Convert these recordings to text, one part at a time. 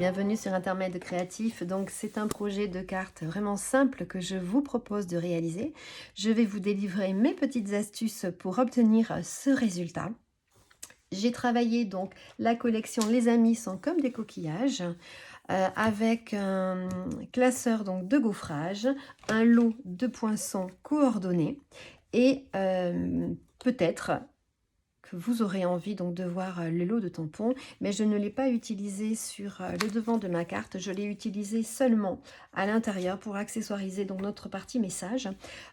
bienvenue sur Intermède Créatif. Donc c'est un projet de cartes vraiment simple que je vous propose de réaliser. Je vais vous délivrer mes petites astuces pour obtenir ce résultat. J'ai travaillé donc la collection Les Amis sont comme des coquillages avec un classeur donc de gaufrage, un lot de poinçons coordonnés et peut-être que vous aurez envie donc de voir le lot de tampons, mais je ne l'ai pas utilisé sur le devant de ma carte, je l'ai utilisé seulement à l'intérieur pour accessoiriser donc notre partie message.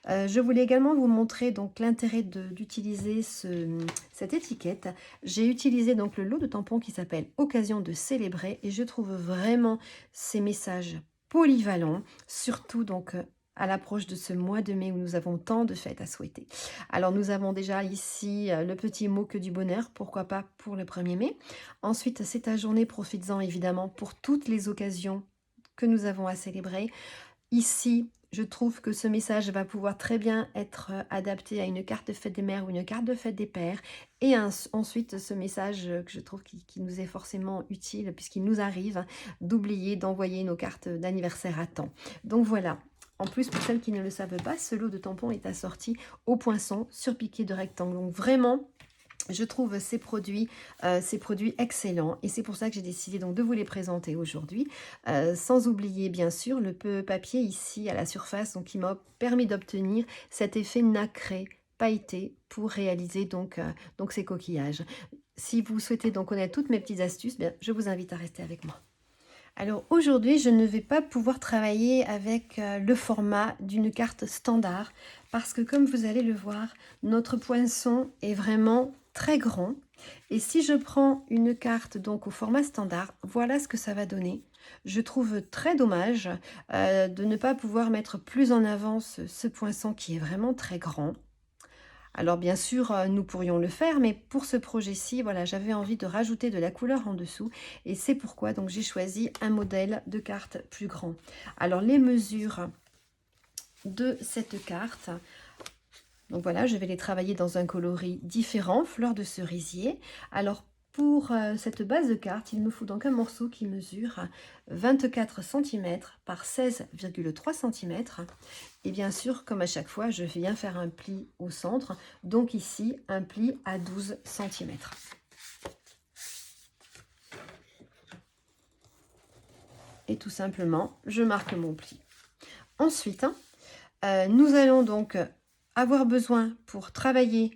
Je voulais également vous montrer donc l'intérêt d'utiliser cette étiquette. J'ai utilisé donc le lot de tampons qui s'appelle Occasion de célébrer et je trouve vraiment ces messages polyvalents, surtout donc à l'approche de ce mois de mai où nous avons tant de fêtes à souhaiter. Alors nous avons déjà ici le petit mot que du bonheur, pourquoi pas pour le 1er mai. Ensuite, c'est ta journée, profites-en évidemment pour toutes les occasions que nous avons à célébrer. Ici, je trouve que ce message va pouvoir très bien être adapté à une carte de fête des mères ou une carte de fête des pères. Et ensuite, ce message que je trouve qui nous est forcément utile puisqu'il nous arrive d'oublier d'envoyer nos cartes d'anniversaire à temps. Donc voilà. En plus, pour celles qui ne le savent pas, ce lot de tampons est assorti au poinçon sur piqué de rectangle. Donc vraiment, je trouve ces produits excellents et c'est pour ça que j'ai décidé donc de vous les présenter aujourd'hui. Sans oublier bien sûr le peu papier ici à la surface donc, qui m'a permis d'obtenir cet effet nacré pailleté pour réaliser donc ces coquillages. Si vous souhaitez donc connaître toutes mes petites astuces, bien, je vous invite à rester avec moi. Alors aujourd'hui, je ne vais pas pouvoir travailler avec le format d'une carte standard parce que comme vous allez le voir, notre poinçon est vraiment très grand. Et si je prends une carte donc au format standard, voilà ce que ça va donner. Je trouve très dommage de ne pas pouvoir mettre plus en avant ce poinçon qui est vraiment très grand. Alors bien sûr, nous pourrions le faire, mais pour ce projet-ci, voilà, j'avais envie de rajouter de la couleur en dessous et c'est pourquoi donc j'ai choisi un modèle de carte plus grand. Alors les mesures de cette carte, donc voilà, je vais les travailler dans un coloris différent, fleur de cerisier. Alors pour cette base de carte, il me faut donc un morceau qui mesure 24 cm par 16,3 cm. Et bien sûr, comme à chaque fois, je viens faire un pli au centre. Donc ici, un pli à 12 cm. Et tout simplement, je marque mon pli. Ensuite, nous allons donc avoir besoin pour travailler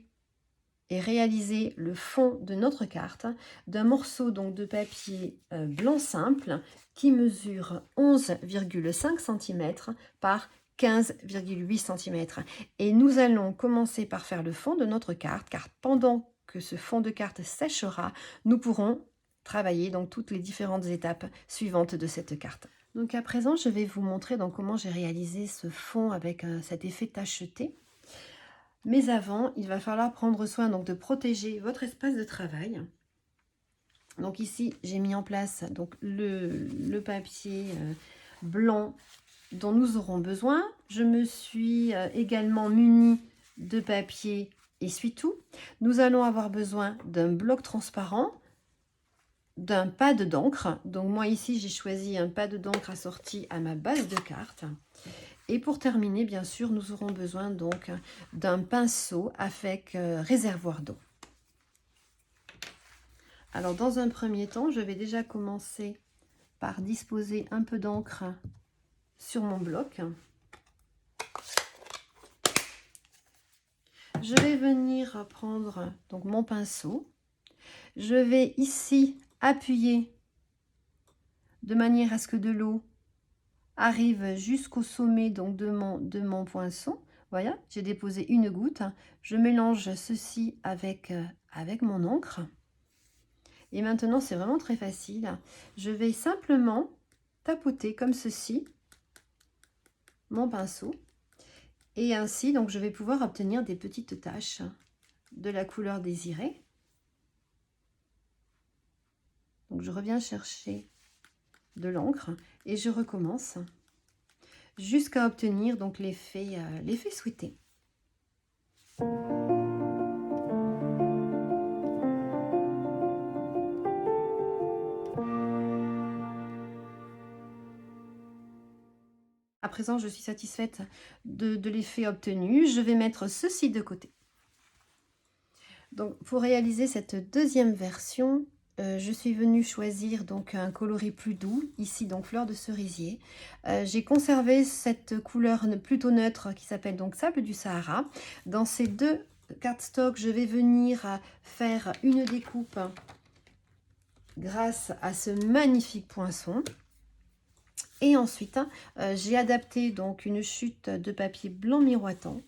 et réaliser le fond de notre carte d'un morceau donc de papier blanc simple qui mesure 11,5 cm par 15,8 cm. Et nous allons commencer par faire le fond de notre carte, car pendant que ce fond de carte séchera, nous pourrons travailler donc toutes les différentes étapes suivantes de cette carte. Donc à présent, je vais vous montrer donc comment j'ai réalisé ce fond avec cet effet tacheté. Mais avant, il va falloir prendre soin donc de protéger votre espace de travail. Donc ici, j'ai mis en place donc le papier blanc dont nous aurons besoin. Je me suis également munie de papier essuie-tout. Nous allons avoir besoin d'un bloc transparent, d'un pad d'encre. Donc moi ici, j'ai choisi un pad d'encre assorti à ma base de carte. Et pour terminer, bien sûr, nous aurons besoin donc d'un pinceau avec réservoir d'eau. Alors, dans un premier temps, je vais déjà commencer par disposer un peu d'encre sur mon bloc. Je vais venir prendre donc mon pinceau. Je vais ici appuyer de manière à ce que de l'eau arrive jusqu'au sommet donc de mon poinçon. Voilà, j'ai déposé une goutte. Je mélange ceci avec mon encre. Et maintenant, c'est vraiment très facile. Je vais simplement tapoter comme ceci mon pinceau. Et ainsi, donc, je vais pouvoir obtenir des petites taches de la couleur désirée. Donc, je reviens chercher de l'encre et je recommence jusqu'à obtenir donc l'effet souhaité. présent, je suis satisfaite de l'effet obtenu. Je vais mettre ceci de côté. Donc, pour réaliser cette deuxième version, je suis venue choisir donc un coloris plus doux, ici donc fleur de cerisier. J'ai conservé cette couleur plutôt neutre qui s'appelle donc sable du Sahara. Dans ces deux cardstock, je vais venir faire une découpe grâce à ce magnifique poinçon. Et ensuite, j'ai adapté donc une chute de papier blanc miroitant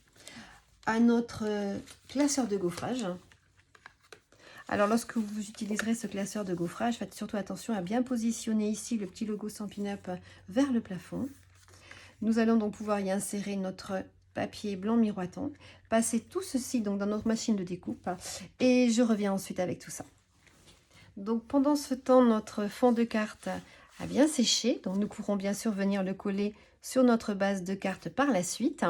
à notre classeur de gaufrage. Alors, lorsque vous utiliserez ce classeur de gaufrage, faites surtout attention à bien positionner ici le petit logo Stampin' Up vers le plafond. Nous allons donc pouvoir y insérer notre papier blanc miroitant, passer tout ceci donc dans notre machine de découpe et je reviens ensuite avec tout ça. Donc, pendant ce temps, notre fond de carte a bien séché, donc nous pourrons bien sûr venir le coller sur notre base de cartes par la suite.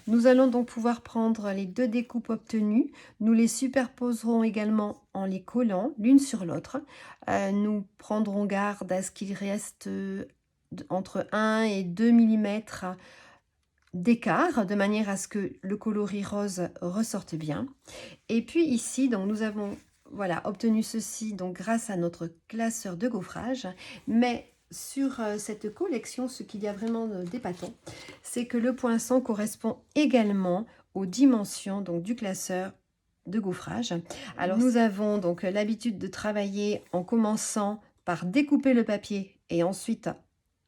Nous allons donc pouvoir prendre les deux découpes obtenues. Nous les superposerons également en les collant l'une sur l'autre. Nous prendrons garde à ce qu'il reste entre 1 et 2 mm d'écart, de manière à ce que le coloris rose ressorte bien. Et puis ici, donc nous avons voilà, obtenu ceci donc grâce à notre classeur de gaufrage, mais sur cette collection, ce qu'il y a vraiment d'épatant, c'est que le poinçon correspond également aux dimensions donc, du classeur de gaufrage. Alors nous avons donc l'habitude de travailler en commençant par découper le papier et ensuite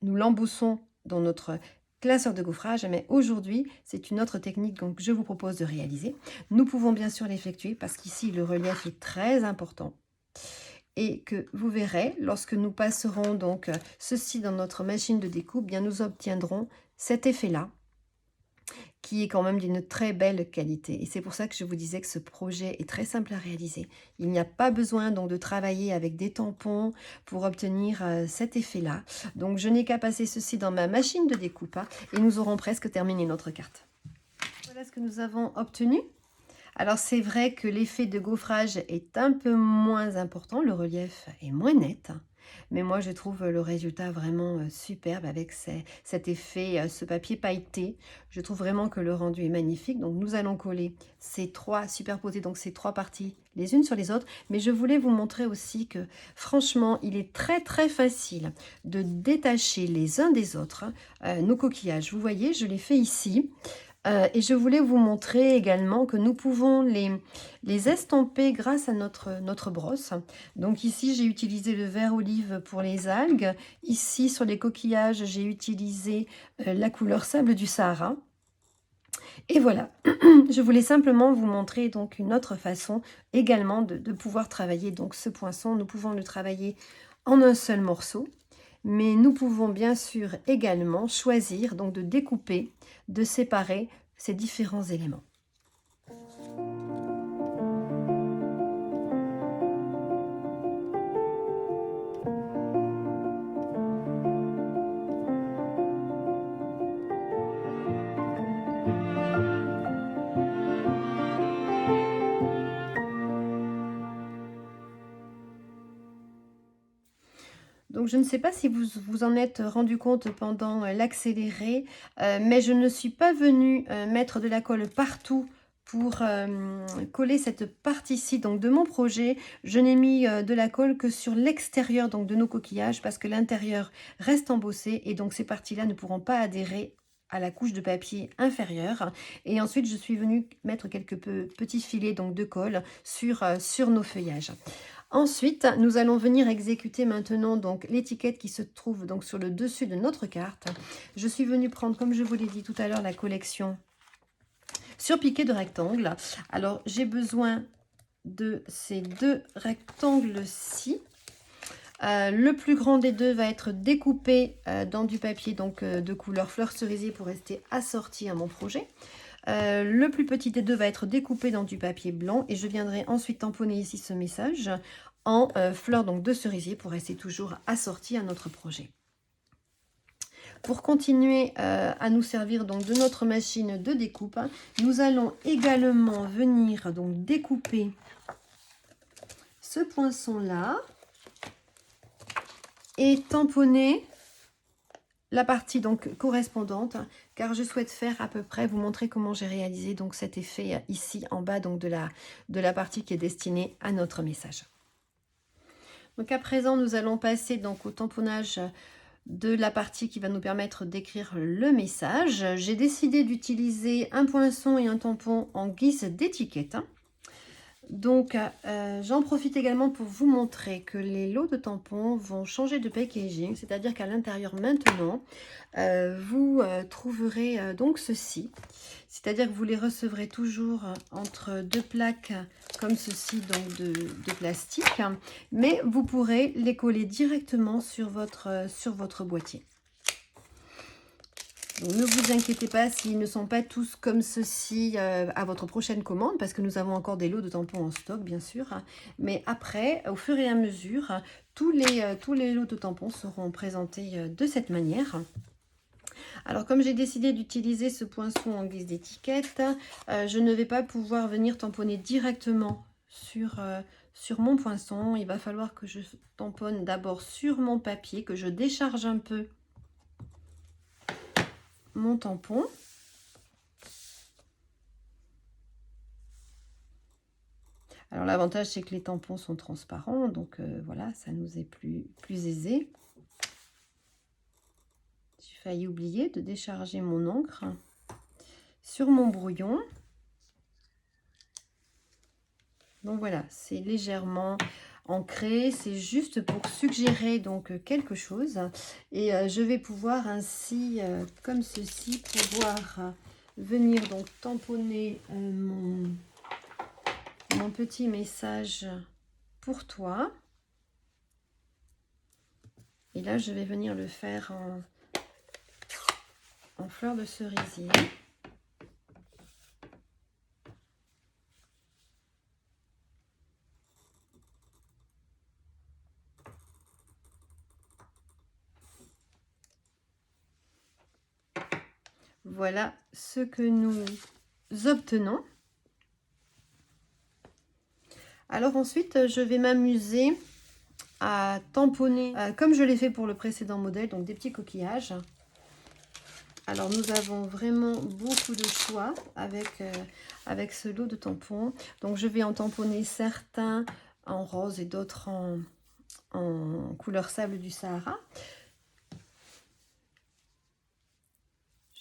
nous l'emboussons dans notre classeur de gaufrage, mais aujourd'hui c'est une autre technique que je vous propose de réaliser. Nous pouvons bien sûr l'effectuer parce qu'ici le relief est très important et que vous verrez, lorsque nous passerons donc ceci dans notre machine de découpe, bien nous obtiendrons cet effet-là, qui est quand même d'une très belle qualité. Et c'est pour ça que je vous disais que ce projet est très simple à réaliser. Il n'y a pas besoin donc de travailler avec des tampons pour obtenir cet effet-là. Donc je n'ai qu'à passer ceci dans ma machine de découpe et nous aurons presque terminé notre carte. Voilà ce que nous avons obtenu. Alors c'est vrai que l'effet de gaufrage est un peu moins important, le relief est moins net, mais moi je trouve le résultat vraiment superbe avec cet effet, ce papier pailleté. Je trouve vraiment que le rendu est magnifique. Donc nous allons coller superposer donc ces trois parties les unes sur les autres, mais je voulais vous montrer aussi que franchement il est très facile de détacher les uns des autres nos coquillages. Vous voyez, je l'ai fait ici. Et je voulais vous montrer également que nous pouvons les estamper grâce à notre brosse. Donc ici, j'ai utilisé le vert olive pour les algues. Ici, sur les coquillages, j'ai utilisé la couleur sable du Sahara. Et voilà, je voulais simplement vous montrer donc une autre façon également de pouvoir travailler donc ce poinçon. Nous pouvons le travailler en un seul morceau. Mais nous pouvons bien sûr également choisir donc de découper, de séparer ces différents éléments. Donc, je ne sais pas si vous vous en êtes rendu compte pendant l'accéléré, mais je ne suis pas venue mettre de la colle partout pour coller cette partie-ci donc de mon projet. Je n'ai mis de la colle que sur l'extérieur donc de nos coquillages parce que l'intérieur reste embossé et donc ces parties-là ne pourront pas adhérer à la couche de papier inférieure. Et ensuite, je suis venue mettre quelques petits filets donc de colle sur nos feuillages. Ensuite, nous allons venir exécuter maintenant donc l'étiquette qui se trouve donc sur le dessus de notre carte. Je suis venue prendre, comme je vous l'ai dit tout à l'heure, la collection sur piqué de rectangle. Alors, j'ai besoin de ces deux rectangles-ci. Le plus grand des deux va être découpé dans du papier donc de couleur fleur cerisier pour rester assorti à mon projet. Le plus petit des deux va être découpé dans du papier blanc et je viendrai ensuite tamponner ici ce message en fleurs donc de cerisier pour rester toujours assorti à notre projet. Pour continuer à nous servir donc de notre machine de découpe, nous allons également venir donc découper ce poinçon là et tamponner la partie donc correspondante, car je souhaite faire à peu près, vous montrer comment j'ai réalisé donc cet effet ici en bas donc de la partie qui est destinée à notre message. Donc à présent, nous allons passer donc au tamponnage de la partie qui va nous permettre d'écrire le message. J'ai décidé d'utiliser un poinçon et un tampon en guise d'étiquette. Donc, j'en profite également pour vous montrer que les lots de tampons vont changer de packaging, c'est-à-dire qu'à l'intérieur maintenant, vous trouverez donc ceci, c'est-à-dire que vous les recevrez toujours entre deux plaques comme ceci, donc de plastique, mais vous pourrez les coller directement sur votre boîtier. Donc, ne vous inquiétez pas s'ils ne sont pas tous comme ceci à votre prochaine commande, parce que nous avons encore des lots de tampons en stock, bien sûr. Mais après, au fur et à mesure, tous les lots de tampons seront présentés de cette manière. Alors, comme j'ai décidé d'utiliser ce poinçon en guise d'étiquette, je ne vais pas pouvoir venir tamponner directement sur mon poinçon. Il va falloir que je tamponne d'abord sur mon papier, que je décharge un peu mon tampon. Alors l'avantage c'est que les tampons sont transparents, donc voilà, ça nous est plus aisé. J'ai failli oublier de décharger mon encre sur mon brouillon. Donc voilà, c'est légèrement ancré, c'est juste pour suggérer donc quelque chose. Et je vais pouvoir ainsi, comme ceci, pouvoir venir donc tamponner mon petit message pour toi. Et là, je vais venir le faire en fleur de cerisier. Voilà ce que nous obtenons. Alors ensuite, je vais m'amuser à tamponner, comme je l'ai fait pour le précédent modèle, donc des petits coquillages. Alors nous avons vraiment beaucoup de choix avec ce lot de tampons. Donc je vais en tamponner certains en rose et d'autres en couleur sable du Sahara.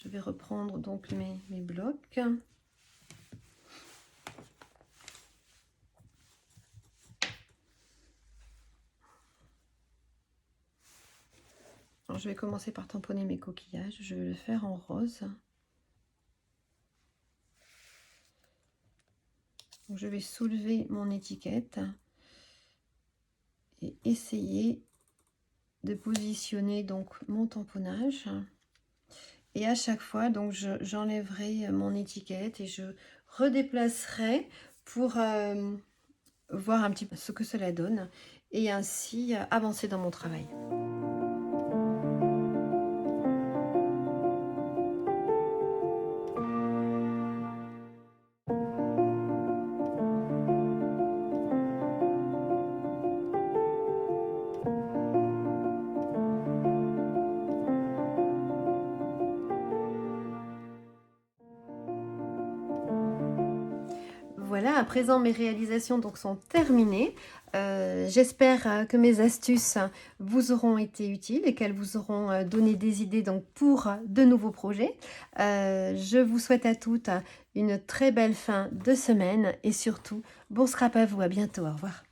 Je vais reprendre donc mes blocs. Alors, je vais commencer par tamponner mes coquillages. Je vais le faire en rose. Donc, je vais soulever mon étiquette et essayer de positionner donc mon tamponnage. Et à chaque fois, donc j'enlèverai mon étiquette et je redéplacerai pour voir un petit peu ce que cela donne et ainsi avancer dans mon travail. Voilà, à présent mes réalisations donc sont terminées. J'espère que mes astuces vous auront été utiles et qu'elles vous auront donné des idées donc pour de nouveaux projets. Je vous souhaite à toutes une très belle fin de semaine et surtout bon scrap à vous, à bientôt, au revoir.